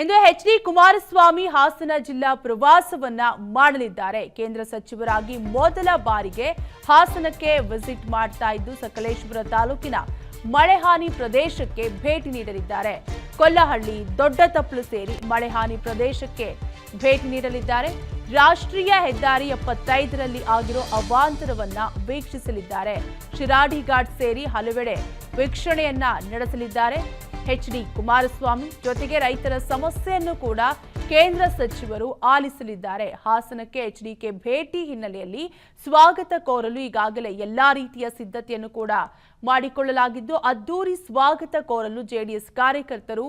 ಇಂದು H D. Kumaraswamy Hassan ಜಿಲ್ಲಾ ಪ್ರವಾಸವನ್ನ ಮಾಡಲಿದ್ದಾರೆ. ಕೇಂದ್ರ ಸಚಿವರಾಗಿ ಮೊದಲ ಬಾರಿಗೆ ಹಾಸನಕ್ಕೆ ವಿಸಿಟ್ ಮಾಡ್ತಾ ಇದ್ದು ಸಕಲೇಶಪುರ ತಾಲೂಕಿನ ಮಳೆಹಾನಿ ಪ್ರದೇಶಕ್ಕೆ ಭೇಟಿ ನೀಡಲಿದ್ದಾರೆ. ಕೊಲ್ಲಹಳ್ಳಿ, ದೊಡ್ಡತಪ್ಪಲು ಸೇರಿ ಮಳೆಹಾನಿ ಪ್ರದೇಶಕ್ಕೆ ಭೇಟಿ ನೀಡಲಿದ್ದಾರೆ. ರಾಷ್ಟ್ರೀಯ ಹೆದ್ದಾರಿ 75ರಲ್ಲಿ ಆಗಿರೋ ಅವಾಂತರವನ್ನ ವೀಕ್ಷಿಸಲಿದ್ದಾರೆ. ಶಿರಾಡಿ ಘಾಟ್ ಸೇರಿ ಹಲವೆಡೆ ವೀಕ್ಷಣೆಯನ್ನ ನಡೆಸಲಿದ್ದಾರೆ. ಎಚ್.ಡಿ. ಕುಮಾರಸ್ವಾಮಿ ಜೊತೆಗೆ ರೈತರ ಸಮಸ್ಯೆಯನ್ನು ಕೂಡ ಕೇಂದ್ರ ಸಚಿವರು ಆಲಿಸಲಿದ್ದಾರೆ. ಹಾಸನಕ್ಕೆ ಎಚ್.ಡಿ.ಕೆ ಭೇಟಿ ಹಿನ್ನೆಲೆಯಲ್ಲಿ ಸ್ವಾಗತ ಕೋರಲು ಈಗಾಗಲೇ ಎಲ್ಲಾ ರೀತಿಯ ಸಿದ್ಧತೆಯನ್ನು ಕೂಡ ಮಾಡಿಕೊಳ್ಳಲಾಗಿದ್ದು ಅದ್ದೂರಿ ಸ್ವಾಗತ ಕೋರಲು ಜೆಡಿಎಸ್ ಕಾರ್ಯಕರ್ತರು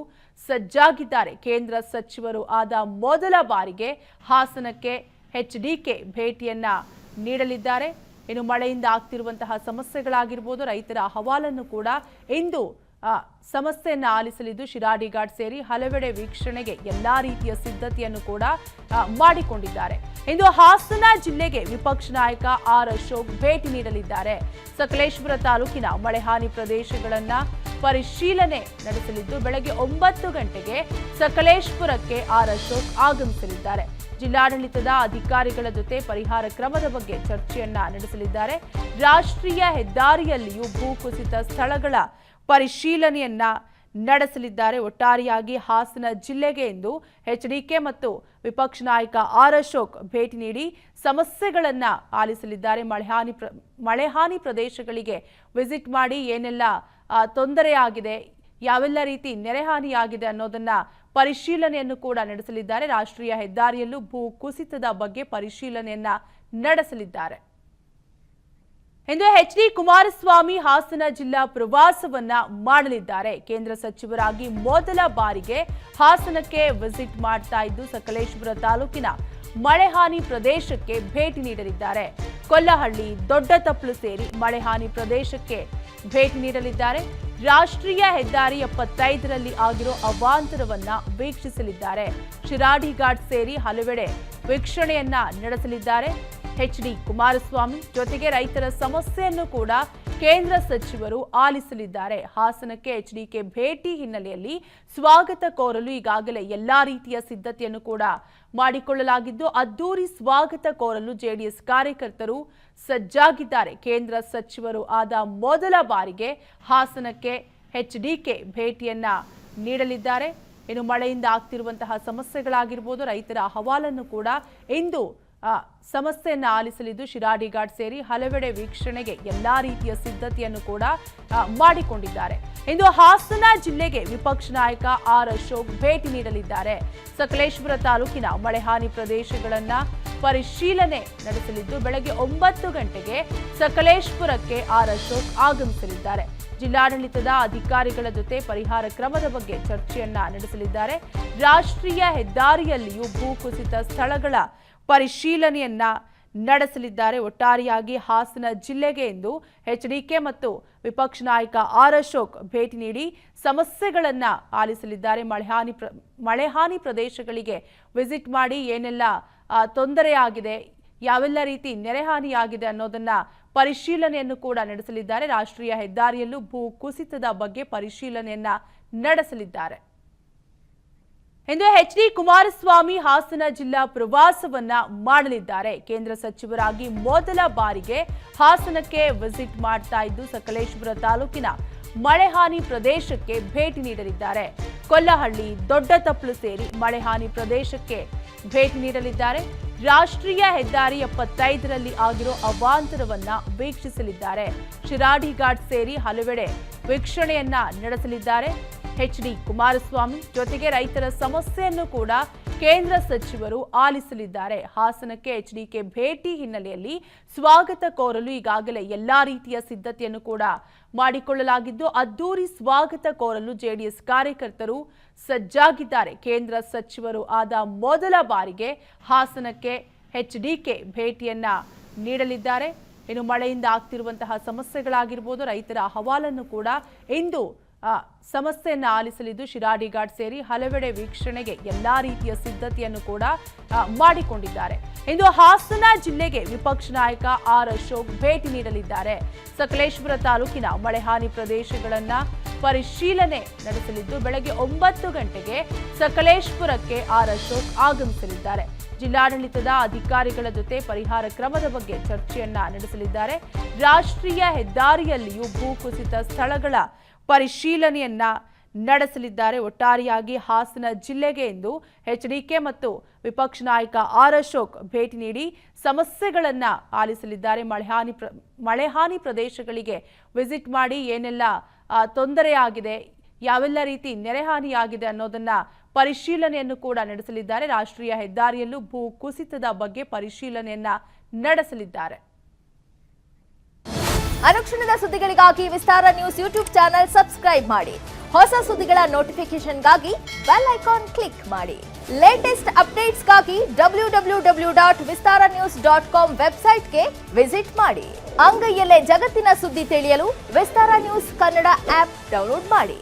ಸಜ್ಜಾಗಿದ್ದಾರೆ. ಕೇಂದ್ರ ಸಚಿವರು ಆದ ಮೊದಲ ಬಾರಿಗೆ ಹಾಸನಕ್ಕೆ ಎಚ್.ಡಿ.ಕೆ ಭೇಟಿಯನ್ನ ನೀಡಲಿದ್ದಾರೆ. ಇನ್ನು ಮಳೆಯಿಂದ ಆಗ್ತಿರುವಂತಹ ಸಮಸ್ಯೆಗಳಾಗಿರ್ಬೋದು, ರೈತರ ಅಹವಾಲನ್ನು ಕೂಡ ಇಂದು ಸಮಸ್ಯೆಯನ್ನು ಆಲಿಸಲಿದ್ದು ಶಿರಾಡಿ ಘಾಟ್ ಸೇರಿ ಹಲವೆಡೆ ವೀಕ್ಷಣೆಗೆ ಎಲ್ಲಾ ರೀತಿಯ ಸಿದ್ಧತೆಯನ್ನು ಕೂಡ ಮಾಡಿಕೊಂಡಿದ್ದಾರೆ. ಇಂದು ಹಾಸನ ಜಿಲ್ಲೆಗೆ ವಿಪಕ್ಷ ನಾಯಕ ಆರ್ ಅಶೋಕ್ ಭೇಟಿ ನೀಡಲಿದ್ದಾರೆ. ಸಕಲೇಶಪುರ ತಾಲೂಕಿನ ಮಳೆಹಾನಿ ಪ್ರದೇಶಗಳನ್ನ ಪರಿಶೀಲನೆ ನಡೆಸಲಿದ್ದು ಬೆಳಗ್ಗೆ 9 ಗಂಟೆಗೆ ಸಕಲೇಶಪುರಕ್ಕೆ ಆರ್ ಅಶೋಕ್ ಆಗಮಿಸಲಿದ್ದಾರೆ. ಜಿಲ್ಲಾಡಳಿತದ ಅಧಿಕಾರಿಗಳ ಜೊತೆ ಪರಿಹಾರ ಕ್ರಮದ ಬಗ್ಗೆ ಚರ್ಚೆಯನ್ನ ನಡೆಸಲಿದ್ದಾರೆ. ರಾಷ್ಟ್ರೀಯ ಹೆದ್ದಾರಿಯಲ್ಲಿಯೂ ಭೂಕುಸಿತ ಸ್ಥಳಗಳ ಪರಿಶೀಲನೆಯನ್ನ ನಡೆಸಲಿದ್ದಾರೆ. ಒಟ್ಟಾರೆಯಾಗಿ ಹಾಸನ ಜಿಲ್ಲೆಗೆ ಇಂದು ಎಚ್.ಡಿ.ಕೆ ಮತ್ತು ವಿಪಕ್ಷ ನಾಯಕ ಆರ್ ಅಶೋಕ್ ಭೇಟಿ ನೀಡಿ ಸಮಸ್ಯೆಗಳನ್ನ ಆಲಿಸಲಿದ್ದಾರೆ. ಮಳೆಹಾನಿ ಪ್ರದೇಶಗಳಿಗೆ ವಿಸಿಟ್ ಮಾಡಿ ಏನೆಲ್ಲ ತೊಂದರೆಯಾಗಿದೆ, ಯಾವೆಲ್ಲ ರೀತಿ ನೆರೆಹಾನಿಯಾಗಿದೆ ಅನ್ನೋದನ್ನ ಪರಿಶೀಲನೆಯನ್ನು ಕೂಡ ನಡೆಸಲಿದ್ದಾರೆ. ರಾಷ್ಟ್ರೀಯ ಹೆದ್ದಾರಿಯಲ್ಲೂ ಭೂ ಕುಸಿತದ ಬಗ್ಗೆ ಪರಿಶೀಲನೆಯನ್ನ ನಡೆಸಲಿದ್ದಾರೆ. ಇಂದು ಎಚ್.ಡಿ. ಕುಮಾರಸ್ವಾಮಿ ಹಾಸನ ಜಿಲ್ಲಾ ಪ್ರವಾಸವನ್ನ ಮಾಡಲಿದ್ದಾರೆ. ಕೇಂದ್ರ ಸಚಿವರಾಗಿ ಮೊದಲ ಬಾರಿಗೆ ಹಾಸನಕ್ಕೆ ವಿಸಿಟ್ ಮಾಡ್ತಾ ಇದ್ದು ಸಕಲೇಶಪುರ ತಾಲೂಕಿನ ಮಳೆಹಾನಿ ಪ್ರದೇಶಕ್ಕೆ ಭೇಟಿ ನೀಡಲಿದ್ದಾರೆ. ಕೊಲ್ಲಹಳ್ಳಿ, ದೊಡ್ಡತಪ್ಪಲು ಸೇರಿ ಮಳೆಹಾನಿ ಪ್ರದೇಶಕ್ಕೆ ಭೇಟಿ ನೀಡಲಿದ್ದಾರೆ. ರಾಷ್ಟ್ರೀಯ ಹೆದ್ದಾರಿ 75ರಲ್ಲಿ ಆಗಿರೋ ಅವಾಂತರವನ್ನ ವೀಕ್ಷಿಸಲಿದ್ದಾರೆ. ಶಿರಾಡಿ ಘಾಟ್ ಸೇರಿ ಹಲವೆಡೆ ವೀಕ್ಷಣೆಯನ್ನ ನಡೆಸಲಿದ್ದಾರೆ. ಎಚ್.ಡಿ. ಕುಮಾರಸ್ವಾಮಿ ಜೊತೆಗೆ ರೈತರ ಸಮಸ್ಯೆಯನ್ನು ಕೂಡ ಕೇಂದ್ರ ಸಚಿವರು ಆಲಿಸಲಿದ್ದಾರೆ. ಹಾಸನಕ್ಕೆ ಎಚ್.ಡಿ.ಕೆ ಭೇಟಿ ಹಿನ್ನೆಲೆಯಲ್ಲಿ ಸ್ವಾಗತ ಕೋರಲು ಈಗಾಗಲೇ ಎಲ್ಲಾ ರೀತಿಯ ಸಿದ್ಧತೆಯನ್ನು ಕೂಡ ಮಾಡಿಕೊಳ್ಳಲಾಗಿದ್ದು ಅದ್ದೂರಿ ಸ್ವಾಗತ ಕೋರಲು ಜೆಡಿಎಸ್ ಕಾರ್ಯಕರ್ತರು ಸಜ್ಜಾಗಿದ್ದಾರೆ. ಕೇಂದ್ರ ಸಚಿವರು ಆದ ಮೊದಲ ಬಾರಿಗೆ ಹಾಸನಕ್ಕೆ ಎಚ್.ಡಿ.ಕೆ ಭೇಟಿಯನ್ನ ನೀಡಲಿದ್ದಾರೆ. ಇನ್ನು ಮಳೆಯಿಂದ ಆಗ್ತಿರುವಂತಹ ಸಮಸ್ಯೆಗಳಾಗಿರ್ಬೋದು, ರೈತರ ಅಹವಾಲನ್ನು ಕೂಡ ಇಂದು ಸಮಸ್ಯೆಯನ್ನು ಆಲಿಸಲಿದ್ದು ಶಿರಾಡಿ ಘಾಟ್ ಸೇರಿ ಹಲವೆಡೆ ವೀಕ್ಷಣೆಗೆ ಎಲ್ಲಾ ರೀತಿಯ ಸಿದ್ಧತೆಯನ್ನು ಕೂಡ ಮಾಡಿಕೊಂಡಿದ್ದಾರೆ. ಇಂದು ಹಾಸನ ಜಿಲ್ಲೆಗೆ ವಿಪಕ್ಷ ನಾಯಕ ಆರ್ ಅಶೋಕ್ ಭೇಟಿ ನೀಡಲಿದ್ದಾರೆ. ಸಕಲೇಶಪುರ ತಾಲೂಕಿನ ಮಳೆಹಾನಿ ಪ್ರದೇಶಗಳನ್ನ ಪರಿಶೀಲನೆ ನಡೆಸಲಿದ್ದು ಬೆಳಗ್ಗೆ 9 ಗಂಟೆಗೆ ಸಕಲೇಶಪುರಕ್ಕೆ ಆರ್ ಅಶೋಕ್ ಆಗಮಿಸಲಿದ್ದಾರೆ. ಜಿಲ್ಲಾಡಳಿತದ ಅಧಿಕಾರಿಗಳ ಜೊತೆ ಪರಿಹಾರ ಕ್ರಮದ ಬಗ್ಗೆ ಚರ್ಚೆಯನ್ನ ನಡೆಸಲಿದ್ದಾರೆ. ರಾಷ್ಟ್ರೀಯ ಹೆದ್ದಾರಿಯಲ್ಲಿಯೂ ಭೂಕುಸಿತ ಸ್ಥಳಗಳ ಪರಿಶೀಲನೆಯನ್ನ ನಡೆಸಲಿದ್ದಾರೆ. ಒಟ್ಟಾರೆಯಾಗಿ ಹಾಸನ ಜಿಲ್ಲೆಗೆ ಇಂದು ಎಚ್.ಡಿ.ಕೆ ಮತ್ತು ವಿಪಕ್ಷ ನಾಯಕ ಆರ್ ಅಶೋಕ್ ಭೇಟಿ ನೀಡಿ ಸಮಸ್ಯೆಗಳನ್ನ ಆಲಿಸಲಿದ್ದಾರೆ. ಮಳೆಹಾನಿ ಪ್ರದೇಶಗಳಿಗೆ ವಿಸಿಟ್ ಮಾಡಿ ಏನೆಲ್ಲ ತೊಂದರೆಯಾಗಿದೆ, ಯಾವೆಲ್ಲ ರೀತಿ ನೆರೆಹಾನಿಯಾಗಿದೆ ಅನ್ನೋದನ್ನ ಪರಿಶೀಲನೆಯನ್ನು ಕೂಡ ನಡೆಸಲಿದ್ದಾರೆ. ರಾಷ್ಟ್ರೀಯ ಹೆದ್ದಾರಿಯಲ್ಲೂ ಭೂ ಕುಸಿತದ ಬಗ್ಗೆ ಪರಿಶೀಲನೆಯನ್ನ ನಡೆಸಲಿದ್ದಾರೆ. ಇಂದು ಎಚ್.ಡಿ. ಕುಮಾರಸ್ವಾಮಿ ಹಾಸನ ಜಿಲ್ಲಾ ಪ್ರವಾಸವನ್ನ ಮಾಡಲಿದ್ದಾರೆ. ಕೇಂದ್ರ ಸಚಿವರಾಗಿ ಮೊದಲ ಬಾರಿಗೆ ಹಾಸನಕ್ಕೆ ವಿಸಿಟ್ ಮಾಡ್ತಾ ಇದ್ದು ಸಕಲೇಶಪುರ ತಾಲೂಕಿನ ಮಳೆಹಾನಿ ಪ್ರದೇಶಕ್ಕೆ ಭೇಟಿ ನೀಡಲಿದ್ದಾರೆ. ಕೊಲ್ಲಹಳ್ಳಿ, ದೊಡ್ಡತಪ್ಪಲು ಸೇರಿ ಮಳೆಹಾನಿ ಪ್ರದೇಶಕ್ಕೆ ಭೇಟಿ ನೀಡಲಿದ್ದಾರೆ. ರಾಷ್ಟ್ರೀಯ ಹೆದ್ದಾರಿ 75ರಲ್ಲಿ ಆಗಿರೋ ಅವಾಂತರವನ್ನ ವೀಕ್ಷಿಸಲಿದ್ದಾರೆ. ಶಿರಾಡಿ ಘಾಟ್ ಸೇರಿ ಹಲವೆಡೆ ವೀಕ್ಷಣೆಯನ್ನ ನಡೆಸಲಿದ್ದಾರೆ. ಎಚ್.ಡಿ. ಕುಮಾರಸ್ವಾಮಿ ಜೊತೆಗೆ ರೈತರ ಸಮಸ್ಯೆಯನ್ನು ಕೂಡ ಕೇಂದ್ರ ಸಚಿವರು ಆಲಿಸಲಿದ್ದಾರೆ. ಹಾಸನಕ್ಕೆ ಎಚ್.ಡಿ.ಕೆ ಭೇಟಿ ಹಿನ್ನೆಲೆಯಲ್ಲಿ ಸ್ವಾಗತ ಕೋರಲು ಈಗಾಗಲೇ ಎಲ್ಲಾ ರೀತಿಯ ಸಿದ್ಧತೆಯನ್ನು ಕೂಡ ಮಾಡಿಕೊಳ್ಳಲಾಗಿದ್ದು ಅದ್ದೂರಿ ಸ್ವಾಗತ ಕೋರಲು ಜೆಡಿಎಸ್ ಕಾರ್ಯಕರ್ತರು ಸಜ್ಜಾಗಿದ್ದಾರೆ. ಕೇಂದ್ರ ಸಚಿವರು ಆದ ಮೊದಲ ಬಾರಿಗೆ ಹಾಸನಕ್ಕೆ ಎಚ್.ಡಿ.ಕೆ ಭೇಟಿಯನ್ನ ನೀಡಲಿದ್ದಾರೆ. ಇನ್ನು ಮಳೆಯಿಂದ ಆಗ್ತಿರುವಂತಹ ಸಮಸ್ಯೆಗಳಾಗಿರ್ಬೋದು, ರೈತರ ಅಹವಾಲನ್ನು ಕೂಡ ಇಂದು ಸಮಸ್ಯೆಯನ್ನು ಆಲಿಸಲಿದ್ದು ಶಿರಾಡಿ ಘಾಟ್ ಸೇರಿ ಹಲವೆಡೆ ವೀಕ್ಷಣೆಗೆ ಎಲ್ಲಾ ರೀತಿಯ ಸಿದ್ಧತೆಯನ್ನು ಕೂಡ ಮಾಡಿಕೊಂಡಿದ್ದಾರೆ. ಇಂದು ಹಾಸನ ಜಿಲ್ಲೆಗೆ ವಿಪಕ್ಷ ನಾಯಕ ಆರ್ ಅಶೋಕ್ ಭೇಟಿ ನೀಡಲಿದ್ದಾರೆ. ಸಕಲೇಶಪುರ ತಾಲೂಕಿನ ಮಳೆಹಾನಿ ಪ್ರದೇಶಗಳನ್ನ ಪರಿಶೀಲನೆ ನಡೆಸಲಿದ್ದು ಬೆಳಗ್ಗೆ 9 ಗಂಟೆಗೆ ಸಕಲೇಶಪುರಕ್ಕೆ ಆರ್ ಅಶೋಕ್ ಆಗಮಿಸಲಿದ್ದಾರೆ. ಜಿಲ್ಲಾಡಳಿತದ ಅಧಿಕಾರಿಗಳ ಜೊತೆ ಪರಿಹಾರ ಕ್ರಮದ ಬಗ್ಗೆ ಚರ್ಚೆಯನ್ನ ನಡೆಸಲಿದ್ದಾರೆ. ರಾಷ್ಟ್ರೀಯ ಹೆದ್ದಾರಿಯಲ್ಲಿಯೂ ಭೂಕುಸಿತ ಸ್ಥಳಗಳ ಪರಿಶೀಲನೆಯನ್ನ ನಡೆಸಲಿದ್ದಾರೆ. ಒಟ್ಟಾರೆಯಾಗಿ ಹಾಸನ ಜಿಲ್ಲೆಗೆ ಇಂದು ಎಚ್ಡಿಕೆ ಮತ್ತು ವಿಪಕ್ಷ ನಾಯಕ ಆರ್ ಅಶೋಕ್ ಭೇಟಿ ನೀಡಿ ಸಮಸ್ಯೆಗಳನ್ನ ಆಲಿಸಲಿದ್ದಾರೆ. ಮಳೆಹಾನಿ ಪ್ರದೇಶಗಳಿಗೆ ವಿಸಿಟ್ ಮಾಡಿ ಏನೆಲ್ಲ ತೊಂದರೆಯಾಗಿದೆ, ಯಾವೆಲ್ಲ ರೀತಿ ನೆರೆಹಾನಿಯಾಗಿದೆ ಅನ್ನೋದನ್ನ ಪರಿಶೀಲನೆಯನ್ನು ಕೂಡ ನಡೆಸಲಿದ್ದಾರೆ. ರಾಷ್ಟ್ರೀಯ ಹೆದ್ದಾರಿಯಲ್ಲೂ ಭೂ ಕುಸಿತದ ಬಗ್ಗೆ ಪರಿಶೀಲನೆಯನ್ನ ನಡೆಸಲಿದ್ದಾರೆ. ಅನುಕ್ಷಣದ ಸುದ್ದಿಗಳಿಗಾಗಿ ವಿಸ್ತಾರ ನ್ಯೂಸ್ ಯೂಟ್ಯೂಬ್ ಚಾನೆಲ್ ಸಬ್ಸ್ಕ್ರೈಬ್ ಮಾಡಿ. ಹೊಸ ಸುದ್ದಿಗಳ ನೋಟಿಫಿಕೇಶನ್ಗಾಗಿ ಬೆಲ್ ಐಕಾನ್ ಕ್ಲಿಕ್ ಮಾಡಿ. ಲೇಟೆಸ್ಟ್ ಅಪ್ಡೇಟ್ಸ್ಗಾಗಿ www.vistaranews.com ವೆಬ್ಸೈಟ್ಗೆ ವಿಸಿಟ್ ಮಾಡಿ. ಅಂಗೈಯಲ್ಲೇ ಜಗತ್ತಿನ ಸುದ್ದಿ ತಿಳಿಯಲು ವಿಸ್ತಾರ ನ್ಯೂಸ್ ಕನ್ನಡ ಆಪ್ ಡೌನ್ಲೋಡ್ ಮಾಡಿ.